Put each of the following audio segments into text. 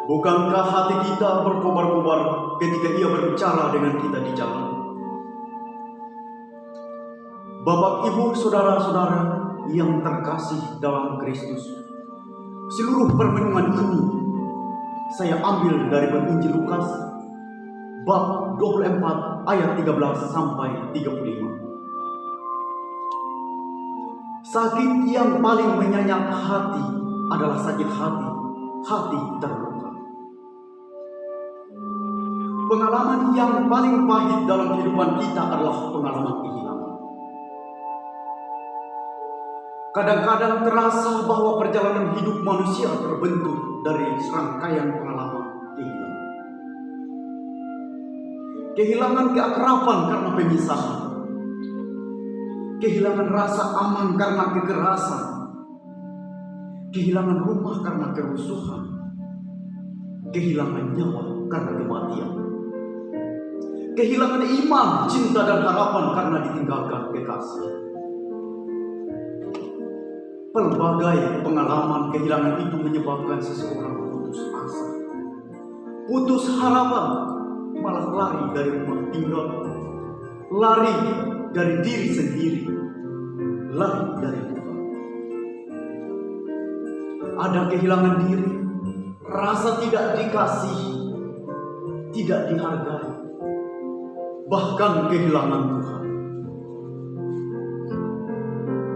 Bukankah hati kita berkobar-kobar ketika Ia berbicara dengan kita di jalan? Bapak, Ibu, saudara-saudara yang terkasih dalam Kristus, seluruh permenungan ini saya ambil dari Injil Lukas bab 24 ayat 13 sampai 35. Sakit yang paling menyenyak hati adalah sakit hati terluka. Pengalaman yang paling pahit dalam kehidupan kita adalah pengalaman kehilangan. Kadang-kadang terasa bahwa perjalanan hidup manusia terbentuk dari serangkaian pengalaman kehilangan. Kehilangan keakraban karena pemisahan. Kehilangan rasa aman karena kekerasan. Kehilangan rumah karena kerusuhan. Kehilangan nyawa karena kematian. Kehilangan iman, cinta, dan harapan karena ditinggalkan kekasih. Pelbagai pengalaman kehilangan itu menyebabkan seseorang putus asa, putus harapan, malah lari dari rumah tinggal, lari dari diri sendiri, lari dari Tuhan. Ada kehilangan diri, rasa tidak dikasihi, tidak dihargai, bahkan kehilangan Tuhan.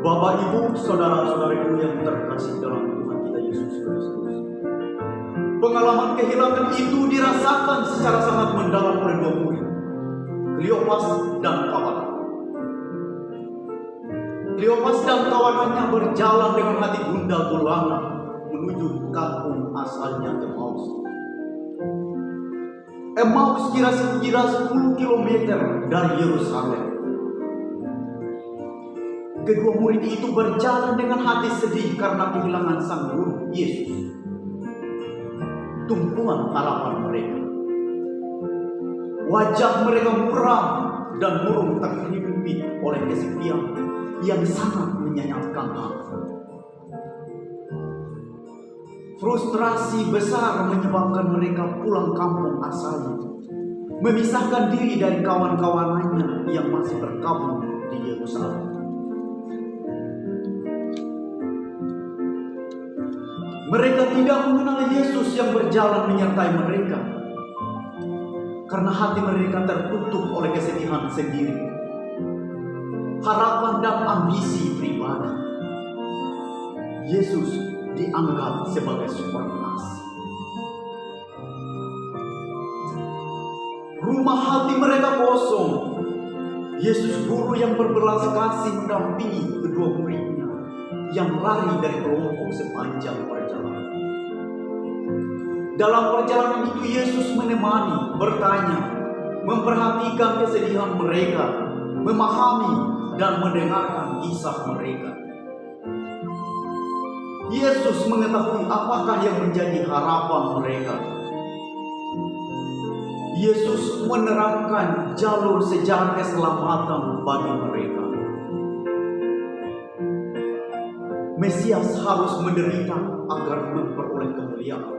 Bapak, Ibu, saudara-saudariku yang terkasih dalam Tuhan kita Yesus Kristus, pengalaman kehilangan itu dirasakan secara sangat mendalam oleh dua murid, Kleopas dan kawannya. Kleopas dan kawanannya berjalan dengan hati gundah gulana menuju kampung asalnya Emmaus. Emmaus kira-kira 10 km dari Yerusalem. Kedua murid itu berjalan dengan hati sedih karena kehilangan sang guru Yesus. Tumpuan harapan mereka. Wajah mereka muram dan murung terhimpit oleh kesepian yang sangat menyayatkan hati. Frustrasi besar menyebabkan mereka pulang kampung asalnya, memisahkan diri dari kawan-kawanannya yang masih berkabung di Yerusalem. Mereka tidak mengenal Yesus yang berjalan menyertai mereka, karena hati mereka tertutup oleh kesedihan sendiri, harapan dan ambisi pribadi. Yesus dianggap sebagai supernas. Rumah hati mereka kosong. Yesus guru yang berbelas kasih mendampingi kedua muridnya yang lari dari kelompok sepanjang perjalanan. Dalam perjalanan itu Yesus menemani, bertanya, memperhatikan kesedihan mereka, memahami dan mendengarkan kisah mereka. Yesus mengetahui apakah yang menjadi harapan mereka. Yesus menerangkan jalur sejarah keselamatan bagi mereka. Mesias harus menderita agar memperoleh kemuliaan.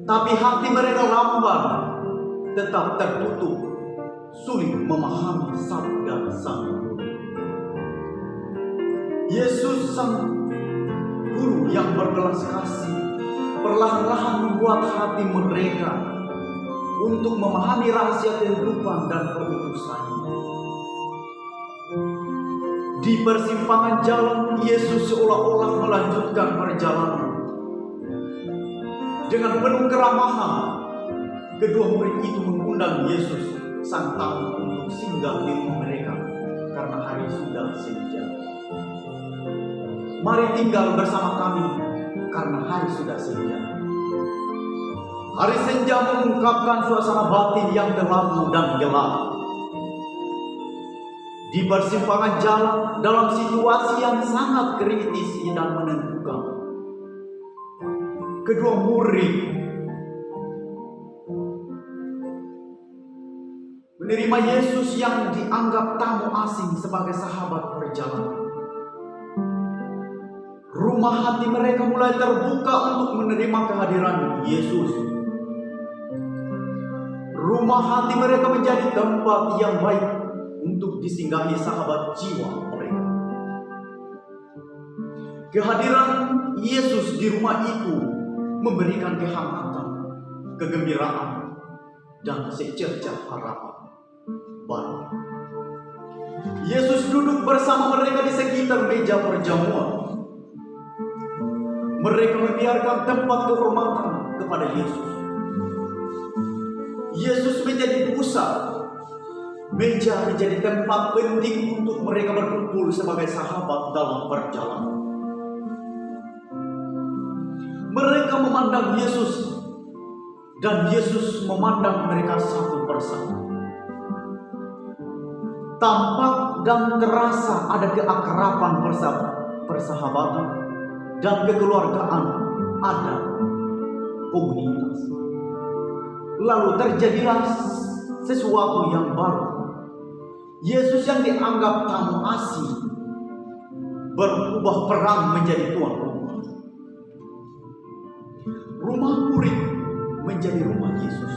Tapi hati mereka lamban, tetap tertutup, sulit memahami sabda sang guru. Yesus sang guru yang berbelas kasih perlahan-lahan membuat hati mereka untuk memahami rahasia kehidupan dan perutusannya. Di persimpangan jalan, Yesus seolah-olah melanjutkan perjalanan. Dengan penuh keramahan, kedua murid itu mengundang Yesus sang tamu untuk singgah di rumah mereka karena hari sudah senja. Mari tinggal bersama kami karena hari sudah senja. Hari senja mengungkapkan suasana batin yang gelap dan gelap. Di persimpangan jalan dalam situasi yang sangat kritis dan menentukan, kedua murid menerima Yesus yang dianggap tamu asing sebagai sahabat perjalanan. Rumah hati mereka mulai terbuka untuk menerima kehadiran Yesus. Rumah hati mereka menjadi tempat yang baik untuk disinggahi sahabat jiwa mereka. Kehadiran Yesus di rumah itu memberikan kehangatan, kegembiraan, dan secercah harapan baru. Yesus duduk bersama mereka di sekitar meja perjamuan. Mereka membiarkan tempat kehormatan kepada Yesus. Yesus menjadi pusat. Meja menjadi tempat penting untuk mereka berkumpul sebagai sahabat dalam perjalanan. Mereka memandang Yesus, dan Yesus memandang mereka satu persatu. Tampak dan terasa ada keakraban persahabatan dan kekeluargaan, ada komunitas. Lalu terjadilah sesuatu yang baru. Yesus yang dianggap tamu asing berubah perang menjadi tuan rumah. Rumah murid menjadi rumah Yesus.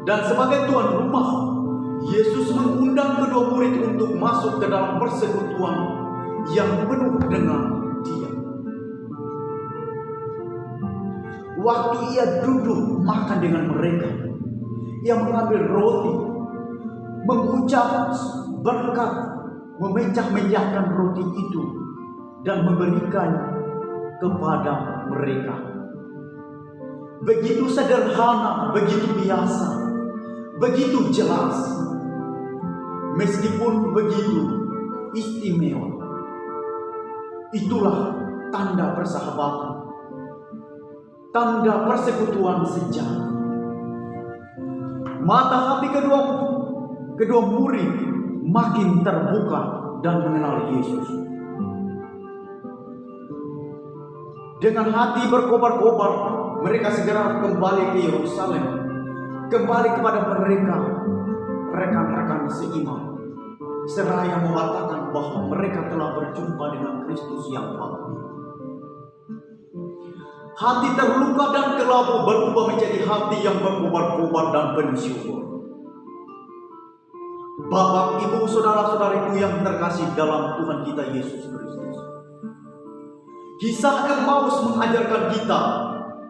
Dan sebagai tuan rumah, Yesus mengundang kedua murid untuk masuk ke dalam persekutuan yang penuh dengan Dia. Waktu Ia duduk makan dengan mereka, Ia mengambil roti, mengucap berkat, memecah-mecahkan roti itu dan memberikan kepada mereka. Begitu sederhana, begitu biasa, begitu jelas. Meskipun begitu istimewa. Itulah tanda persahabatan, tanda persekutuan sejati. Mata hati kedua murid makin terbuka dan mengenal Yesus. Dengan hati berkobar-kobar, mereka segera kembali ke Yerusalem, kembali kepada mereka, rekan-rekan seiman, seraya mengatakan bahwa mereka telah berjumpa dengan Kristus yang pasti. Hati terluka dan kelabu berubah menjadi hati yang berkobar-kobar dan penuh syukur. Bapak, Ibu, saudara-saudariku yang terkasih dalam Tuhan kita Yesus Kristus, kisah Emmaus mengajarkan kita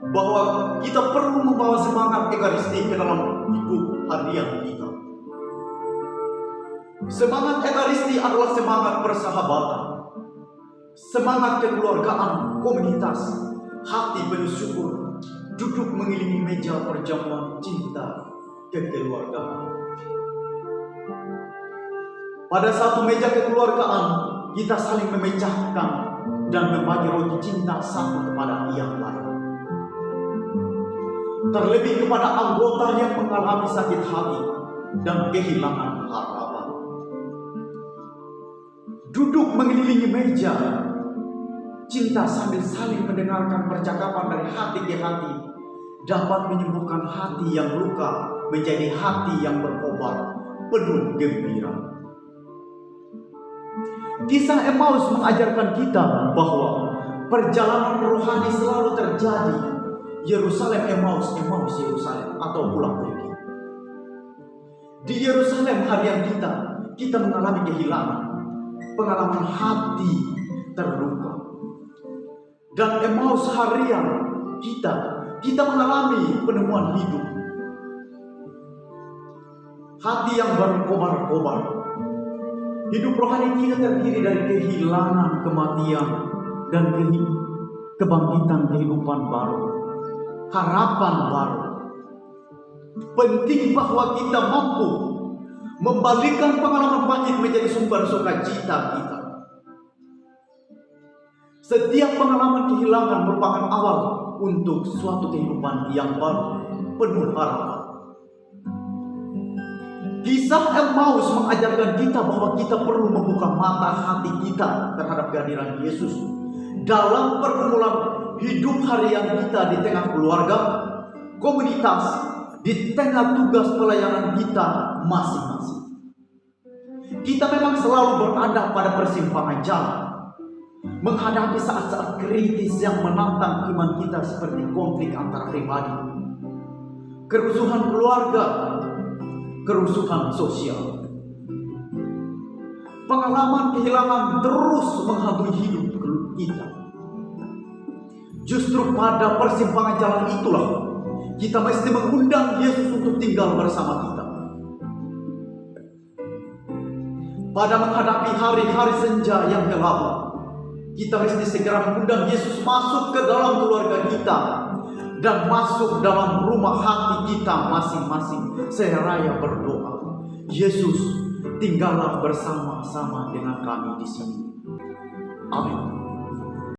bahwa kita perlu membawa semangat Ekaristi ke dalam hidup harian kita. Semangat Ekaristi adalah semangat persahabatan, semangat kekeluargaan, komunitas, hati penuh syukur, duduk mengiringi meja perjamuan cinta kekeluargaan. Pada satu meja kekeluargaan, kita saling memecahkan dan membagi roti cinta satu kepada yang lain. Terlebih kepada anggota yang mengalami sakit hati dan kehilangan harapan. Duduk mengelilingi meja cinta sambil saling mendengarkan percakapan dari hati ke hati dapat menyembuhkan hati yang luka menjadi hati yang berkobar, penuh gembira. Kisah Emmaus mengajarkan kita bahwa perjalanan rohani selalu terjadi. Yerusalem Emmaus, Emmaus Yerusalem, atau pulang pergi. Di Yerusalem harian kita mengalami kehilangan, pengalaman hati terluka. Dan Emmaus harian kita mengalami penemuan hidup. Hati yang berkobar-kobar. Hidup rohani kita terdiri dari kehilangan, kematian, dan kebangkitan kehidupan baru. Harapan baru. Penting bahwa kita mampu membalikkan pengalaman pahit menjadi sumber sukacita kita. Setiap pengalaman kehilangan merupakan awal untuk suatu kehidupan yang baru, penuh harapan. Kisah Emmaus mengajarkan kita bahwa kita perlu membuka mata hati kita terhadap kehadiran Yesus dalam pergumulan hidup harian kita di tengah keluarga, komunitas, di tengah tugas pelayanan kita masing-masing. Kita memang selalu berada pada persimpangan jalan, menghadapi saat-saat kritis yang menantang iman kita seperti konflik antar pribadi, kerusuhan keluarga, kerusuhan sosial. Pengalaman kehilangan terus menghantui hidup kita. Justru pada persimpangan jalan itulah kita mesti mengundang Yesus untuk tinggal bersama kita. Pada menghadapi hari-hari senja yang gelap, kita mesti segera mengundang Yesus masuk ke dalam keluarga kita dan masuk dalam rumah hati kita masing-masing seraya berdoa, Yesus, tinggallah bersama-sama dengan kami di sini. Amin.